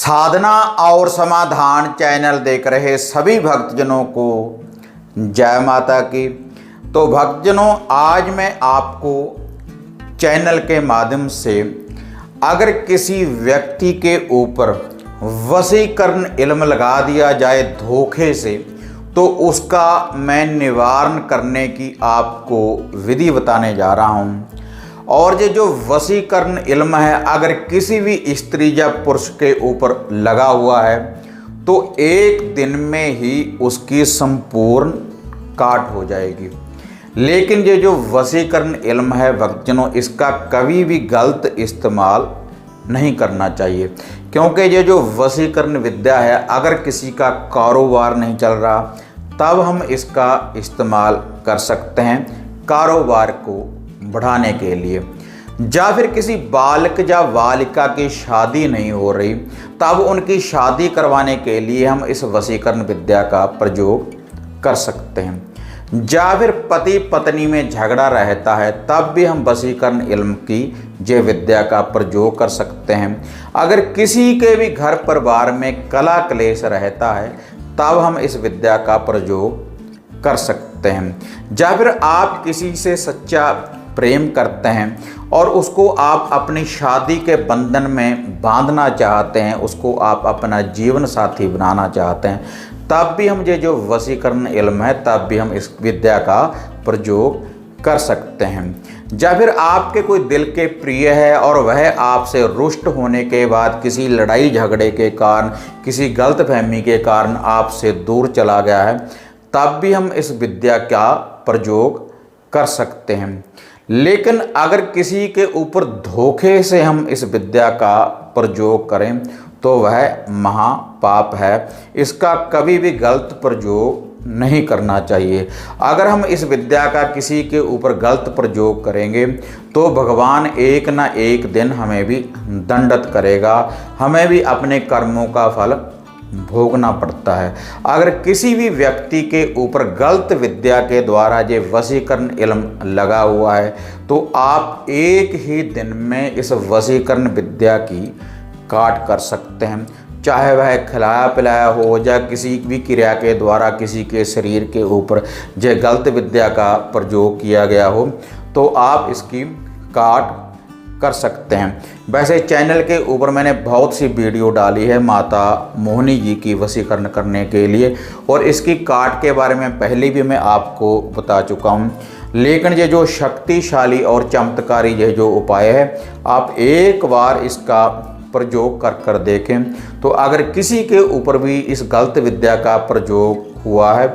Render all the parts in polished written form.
साधना और समाधान चैनल देख रहे सभी भक्तजनों को जय माता की। तो भक्तजनों, आज मैं आपको चैनल के माध्यम से अगर किसी व्यक्ति के ऊपर वशीकरण इल्म लगा दिया जाए धोखे से, तो उसका मैं निवारण करने की आपको विधि बताने जा रहा हूँ। और ये जो वशीकरण इल्म है, अगर किसी भी स्त्री या पुरुष के ऊपर लगा हुआ है तो एक दिन में ही उसकी संपूर्ण काट हो जाएगी। लेकिन ये जो वशीकरण इल्म है भक्तजनों, इसका कभी भी गलत इस्तेमाल नहीं करना चाहिए, क्योंकि ये जो वशीकरण विद्या है, अगर किसी का कारोबार नहीं चल रहा तब हम इसका इस्तेमाल कर सकते हैं कारोबार को बढ़ाने के लिए। या फिर किसी बालक या बालिका की शादी नहीं हो रही, तब उनकी शादी करवाने के लिए हम इस वशीकरण विद्या का प्रयोग कर सकते हैं। या फिर पति पत्नी में झगड़ा रहता है, तब भी हम वशीकरण इल्म की ये विद्या का प्रयोग कर सकते हैं। अगर किसी के भी घर परिवार में कला क्लेश रहता है, तब हम इस विद्या का प्रयोग कर सकते हैं। या फिर आप किसी से सच्चा प्रेम करते हैं और उसको आप अपनी शादी के बंधन में बांधना चाहते हैं, उसको आप अपना जीवन साथी बनाना चाहते हैं, तब भी हम ये जो वशीकरण इल्म है, तब भी हम इस विद्या का प्रयोग कर सकते हैं। या फिर आपके कोई दिल के प्रिय है और वह आपसे रुष्ट होने के बाद किसी लड़ाई झगड़े के कारण, किसी गलतफहमी के कारण आपसे दूर चला गया है, तब भी हम इस विद्या का प्रयोग कर सकते हैं। लेकिन अगर किसी के ऊपर धोखे से हम इस विद्या का प्रयोग करें तो वह महापाप है। इसका कभी भी गलत प्रयोग नहीं करना चाहिए। अगर हम इस विद्या का किसी के ऊपर गलत प्रयोग करेंगे तो भगवान एक ना एक दिन हमें भी दंडित करेगा, हमें भी अपने कर्मों का फल भोगना पड़ता है। अगर किसी भी व्यक्ति के ऊपर गलत विद्या के द्वारा ये वशीकरण इल्म लगा हुआ है, तो आप एक ही दिन में इस वशीकरण विद्या की काट कर सकते हैं। चाहे वह खिलाया पिलाया हो या किसी भी क्रिया के द्वारा किसी के शरीर के ऊपर ये गलत विद्या का प्रयोग किया गया हो, तो आप इसकी काट कर सकते हैं। वैसे चैनल के ऊपर मैंने बहुत सी वीडियो डाली है माता मोहिनी जी की वशीकरण करने के लिए, और इसकी काट के बारे में पहले भी मैं आपको बता चुका हूँ। लेकिन ये जो शक्तिशाली और चमत्कारी ये जो उपाय है, आप एक बार इसका प्रयोग कर देखें, तो अगर किसी के ऊपर भी इस गलत विद्या का प्रयोग हुआ है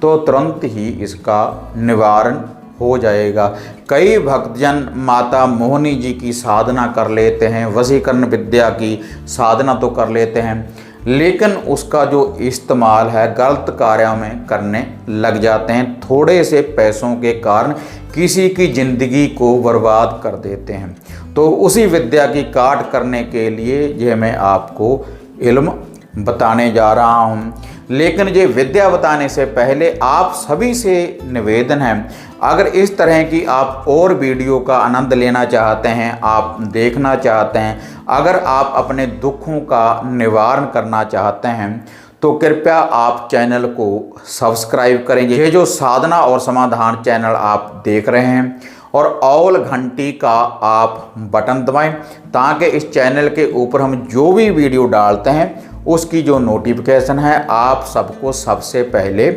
तो तुरंत ही इसका निवारण हो जाएगा। कई भक्तजन माता मोहिनी जी की साधना कर लेते हैं, वशीकरण विद्या की साधना तो कर लेते हैं, लेकिन उसका जो इस्तेमाल है गलत कार्यों में करने लग जाते हैं। थोड़े से पैसों के कारण किसी की ज़िंदगी को बर्बाद कर देते हैं। तो उसी विद्या की काट करने के लिए यह मैं आपको इल्म बताने जा रहा हूँ। लेकिन ये विद्या बताने से पहले आप सभी से निवेदन है, अगर इस तरह की आप और वीडियो का आनंद लेना चाहते हैं, आप देखना चाहते हैं, अगर आप अपने दुखों का निवारण करना चाहते हैं, तो कृपया आप चैनल को सब्सक्राइब करें। ये जो साधना और समाधान चैनल आप देख रहे हैं, और ऑल घंटी का आप बटन दबाएं, ताकि इस चैनल के ऊपर हम जो भी वीडियो डालते हैं उसकी जो नोटिफिकेशन है आप सबको सबसे पहले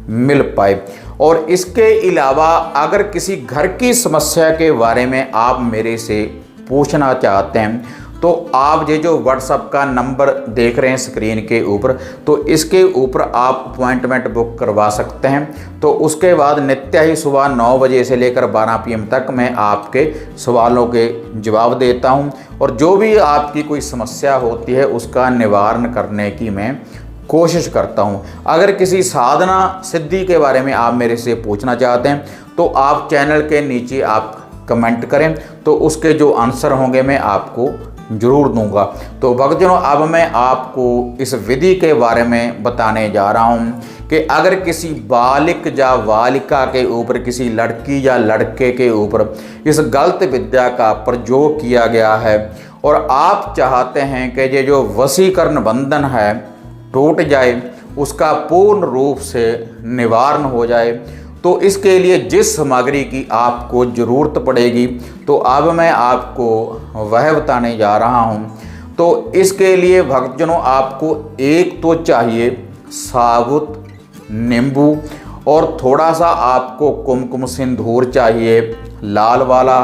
मिल पाए। और इसके अलावा अगर किसी घर की समस्या के बारे में आप मेरे से पूछना चाहते हैं, तो आप ये जो व्हाट्सएप का नंबर देख रहे हैं स्क्रीन के ऊपर, तो इसके ऊपर आप अपॉइंटमेंट बुक करवा सकते हैं। तो उसके बाद नित्य ही सुबह 9 बजे से लेकर 12 PM तक मैं आपके सवालों के जवाब देता हूं, और जो भी आपकी कोई समस्या होती है उसका निवारण करने की मैं कोशिश करता हूं। अगर किसी साधना सिद्धि के बारे में आप मेरे से पूछना चाहते हैं, तो आप चैनल के नीचे आप कमेंट करें, तो उसके जो आंसर होंगे मैं आपको जरूर दूंगा। तो भक्तजनों, अब मैं आपको इस विधि के बारे में बताने जा रहा हूँ कि अगर किसी बालिक या बालिका के ऊपर, किसी लड़की या लड़के के ऊपर इस गलत विद्या का प्रयोग किया गया है और आप चाहते हैं कि ये जो वशीकरण बंधन है टूट जाए, उसका पूर्ण रूप से निवारण हो जाए, तो इसके लिए जिस सामग्री की आपको ज़रूरत पड़ेगी तो अब मैं आपको वह बताने जा रहा हूँ। तो इसके लिए भक्तजनों, आपको एक तो चाहिए साबुत नींबू और थोड़ा सा आपको कुमकुम सिंदूर चाहिए लाल वाला,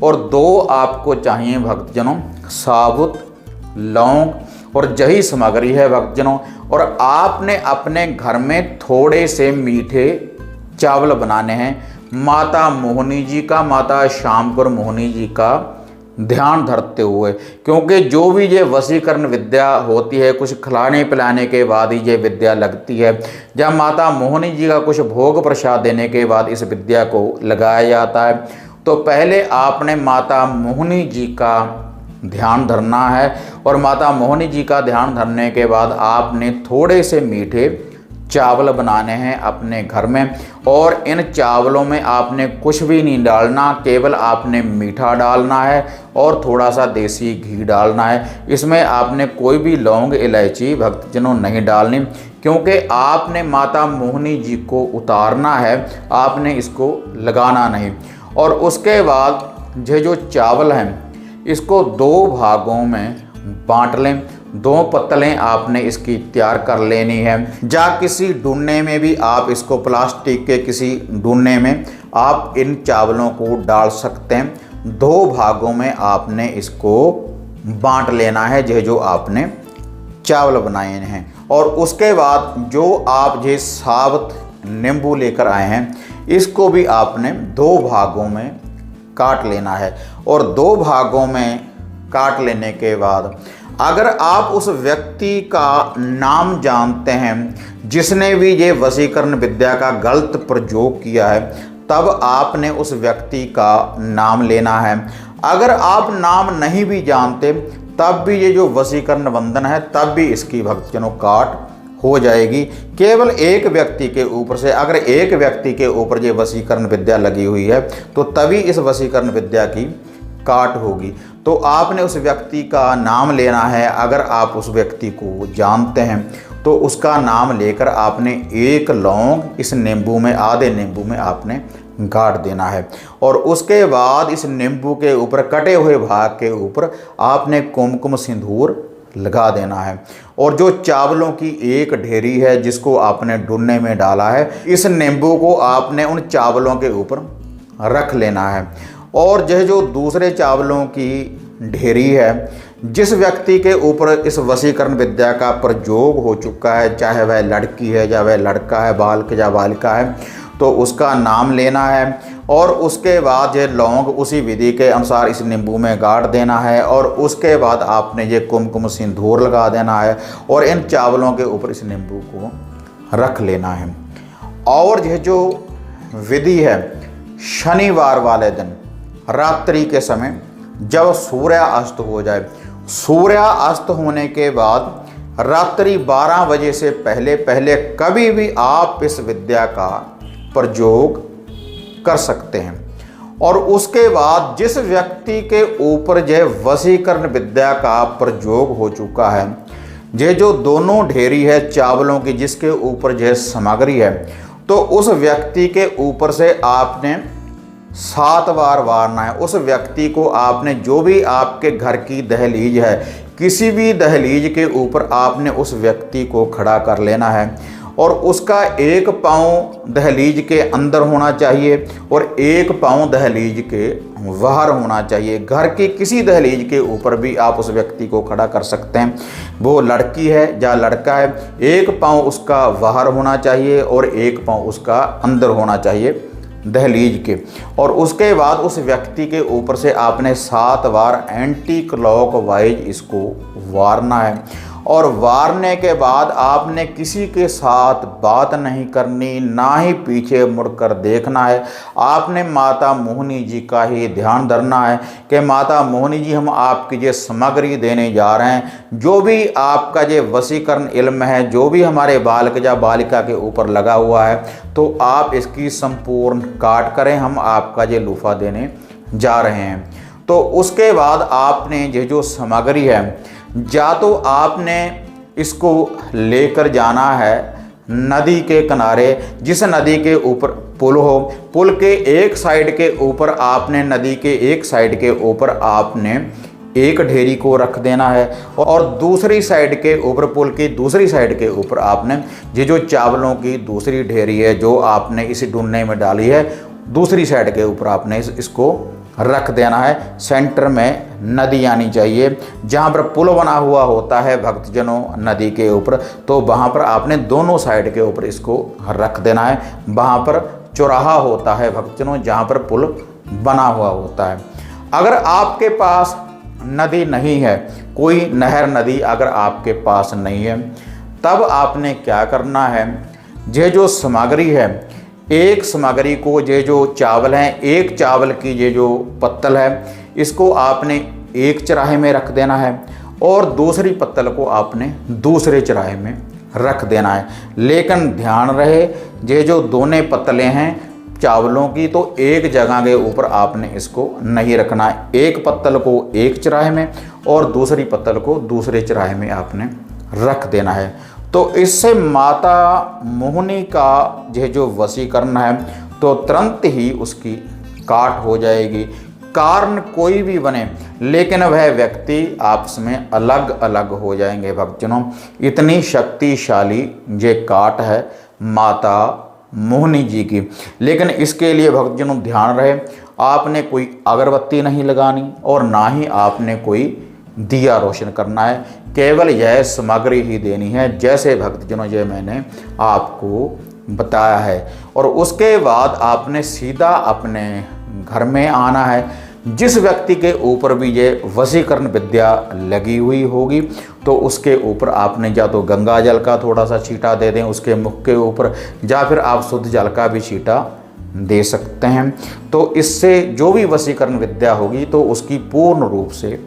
और 2 आपको चाहिए भक्तजनों साबुत लौंग, और यही सामग्री है भक्तजनों। और आपने अपने घर में थोड़े से मीठे चावल बनाने हैं माता मोहिनी जी का, माता श्यामपुर मोहिनी जी का ध्यान धरते हुए, क्योंकि जो भी ये वशीकरण विद्या होती है कुछ खिलाने पिलाने के बाद ही ये विद्या लगती है, जब माता मोहिनी जी का कुछ भोग प्रसाद देने के बाद इस विद्या को लगाया जाता है। तो पहले आपने माता मोहिनी जी का ध्यान धरना है, और माता मोहिनी जी का ध्यान धरने के बाद आपने थोड़े से मीठे चावल बनाने हैं अपने घर में, और इन चावलों में आपने कुछ भी नहीं डालना, केवल आपने मीठा डालना है और थोड़ा सा देसी घी डालना है। इसमें आपने कोई भी लौंग इलायची भक्तजनों नहीं डालनी, क्योंकि आपने माता मोहिनी जी को उतारना है, आपने इसको लगाना नहीं। और उसके बाद ये जो चावल हैं इसको 2 भागों में बांट लें, 2 पत्तलें आपने इसकी तैयार कर लेनी है, या किसी डुन्ने में भी आप इसको, प्लास्टिक के किसी डुन्ने में आप इन चावलों को डाल सकते हैं। 2 भागों में आपने इसको बांट लेना है जो आपने चावल बनाए हैं। और उसके बाद जो आप ये साबुत नींबू लेकर आए हैं इसको भी आपने 2 भागों में काट लेना है, और 2 भागों में काट लेने के बाद अगर आप उस व्यक्ति का नाम जानते हैं जिसने भी ये वशीकरण विद्या का गलत प्रयोग किया है, तब आपने उस व्यक्ति का नाम लेना है। अगर आप नाम नहीं भी जानते तब भी ये जो वशीकरण बंधन है तब भी इसकी भक्तजनों काट हो जाएगी। केवल एक व्यक्ति के ऊपर से, अगर एक व्यक्ति के ऊपर ये वशीकरण विद्या लगी हुई है तो तभी इस वशीकरण विद्या की काट होगी। तो आपने उस व्यक्ति का नाम लेना है। अगर आप उस व्यक्ति को जानते हैं तो उसका नाम लेकर आपने 1 लौंग इस नींबू में, आधे नींबू में आपने गाड़ देना है, और उसके बाद इस नींबू के ऊपर, कटे हुए भाग के ऊपर आपने कुमकुम सिंदूर लगा देना है। और जो चावलों की एक ढेरी है जिसको आपने डुन्ने में डाला है, इस नींबू को आपने उन चावलों के ऊपर रख लेना है। और यह जो दूसरे चावलों की ढेरी है, जिस व्यक्ति के ऊपर इस वशीकरण विद्या का प्रयोग हो चुका है, चाहे वह लड़की है या वह लड़का है, बालक या बालिका है, तो उसका नाम लेना है। और उसके बाद ये लौंग उसी विधि के अनुसार इस नींबू में गाड़ देना है, और उसके बाद आपने ये कुमकुम सिंदूर लगा देना है और इन चावलों के ऊपर इस नींबू को रख लेना है। और यह जो विधि है, शनिवार वाले दिन रात्रि के समय जब सूर्यास्त हो जाए, सूर्यास्त होने के बाद रात्रि 12 बजे से पहले पहले कभी भी आप इस विद्या का प्रयोग कर सकते हैं। और उसके बाद जिस व्यक्ति के ऊपर यह वशीकरण विद्या का प्रयोग हो चुका है, ये जो दोनों ढेरी है चावलों की जिसके ऊपर यह सामग्री है, तो उस व्यक्ति के ऊपर से आपने 7 बार वारना है। उस व्यक्ति को आपने, जो भी आपके घर की दहलीज है, किसी भी दहलीज के ऊपर आपने उस व्यक्ति को खड़ा कर लेना है, और उसका 1 पाँव दहलीज के अंदर होना चाहिए और 1 पाँव दहलीज के बाहर होना चाहिए। घर की किसी दहलीज के ऊपर भी आप उस व्यक्ति को खड़ा कर सकते हैं, वो लड़की है या लड़का है। 1 पाँव उसका बाहर होना चाहिए और 1 पाँव उसका अंदर होना चाहिए दहलीज के। और उसके बाद उस व्यक्ति के ऊपर से आपने 7 बार एंटी क्लॉकवाइज इसको वारना है। और वारने के बाद आपने किसी के साथ बात नहीं करनी, ना ही पीछे मुड़कर देखना है। आपने माता मोहिनी जी का ही ध्यान धरना है कि माता मोहिनी जी, हम आपकी ये सामग्री देने जा रहे हैं, जो भी आपका ये वशीकरण इल्म है, जो भी हमारे बालक या बालिका के ऊपर लगा हुआ है, तो आप इसकी संपूर्ण काट करें, हम आपका ये लूफा देने जा रहे हैं। तो उसके बाद आपने ये जो सामग्री है, या तो आपने इसको लेकर जाना है नदी के किनारे, जिस नदी के ऊपर पुल हो, पुल के एक साइड के ऊपर आपने, नदी के एक साइड के ऊपर आपने एक ढेरी को रख देना है, और दूसरी साइड के ऊपर, पुल की दूसरी साइड के ऊपर आपने ये जो चावलों की दूसरी ढेरी है जो आपने इस डूने में डाली है, दूसरी साइड के ऊपर आपने इसको रख देना है। सेंटर में नदी आनी चाहिए, जहाँ पर पुल बना हुआ होता है भक्तजनों नदी के ऊपर, तो वहाँ पर आपने दोनों साइड के ऊपर इसको रख देना है। वहाँ पर चौराहा होता है भक्तजनों, जहाँ पर पुल बना हुआ होता है। अगर आपके पास नदी नहीं है, कोई नहर नदी अगर आपके पास नहीं है, तब आपने क्या करना है, ये जो सामग्री है, एक सामग्री को, ये जो चावल हैं, एक चावल की ये जो पत्तल है, इसको आपने एक चराहे में रख देना है, और दूसरी पत्तल को आपने दूसरे चराहे में रख देना है। लेकिन ध्यान रहे, ये जो दोनों पत्तलें हैं चावलों की, तो एक जगह के ऊपर आपने इसको नहीं रखना है। एक पत्तल को एक चराहे में और दूसरी पत्तल को दूसरे चराहे में आपने रख देना है। तो इससे माता मोहिनी का यह जो वशीकरण है, तो तुरंत ही उसकी काट हो जाएगी। कारण कोई भी बने, लेकिन वह व्यक्ति आपस में अलग अलग हो जाएंगे भक्तजनों। इतनी शक्तिशाली ये काट है माता मोहिनी जी की। लेकिन इसके लिए भक्तजनों ध्यान रहे, आपने कोई अगरबत्ती नहीं लगानी और ना ही आपने कोई दिया रोशन करना है, केवल यह सामग्री ही देनी है, जैसे भक्तजनों ये मैंने आपको बताया है। और उसके बाद आपने सीधा अपने घर में आना है। जिस व्यक्ति के ऊपर भी ये वशीकरण विद्या लगी हुई होगी, तो उसके ऊपर आपने या तो गंगा जल का थोड़ा सा छींटा दे दें उसके मुख के ऊपर, या फिर आप शुद्ध जल का भी छींटा दे सकते हैं। तो इससे जो भी वशीकरण विद्या होगी तो उसकी पूर्ण रूप से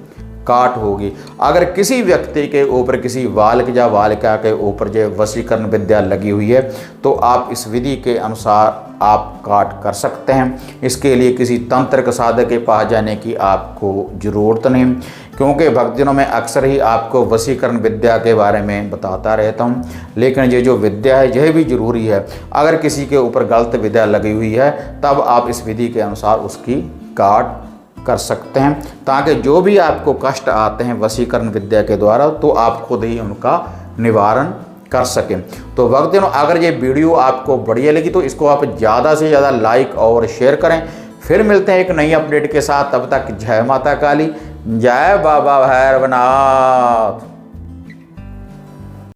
काट होगी। अगर किसी व्यक्ति के ऊपर, किसी बालक या बालिका के ऊपर जो वशीकरण विद्या लगी हुई है, तो आप इस विधि के अनुसार आप काट कर सकते हैं। इसके लिए किसी तंत्रिक साधक के पास जाने की आपको ज़रूरत नहीं, क्योंकि भक्तजनों में अक्सर ही आपको वशीकरण विद्या के बारे में बताता रहता हूँ। लेकिन ये जो विद्या है यह भी ज़रूरी है। अगर किसी के ऊपर गलत विद्या लगी हुई है, तब आप इस विधि के अनुसार उसकी काट कर सकते हैं, ताकि जो भी आपको कष्ट आते हैं वशीकरण विद्या के द्वारा, तो आप खुद ही उनका निवारण कर सकें। तो भक्तजनों, अगर ये वीडियो आपको बढ़िया लगी तो इसको आप ज़्यादा से ज़्यादा लाइक और शेयर करें। फिर मिलते हैं एक नई अपडेट के साथ, तब तक जय माता काली, जय बाबा भैरवनाथ।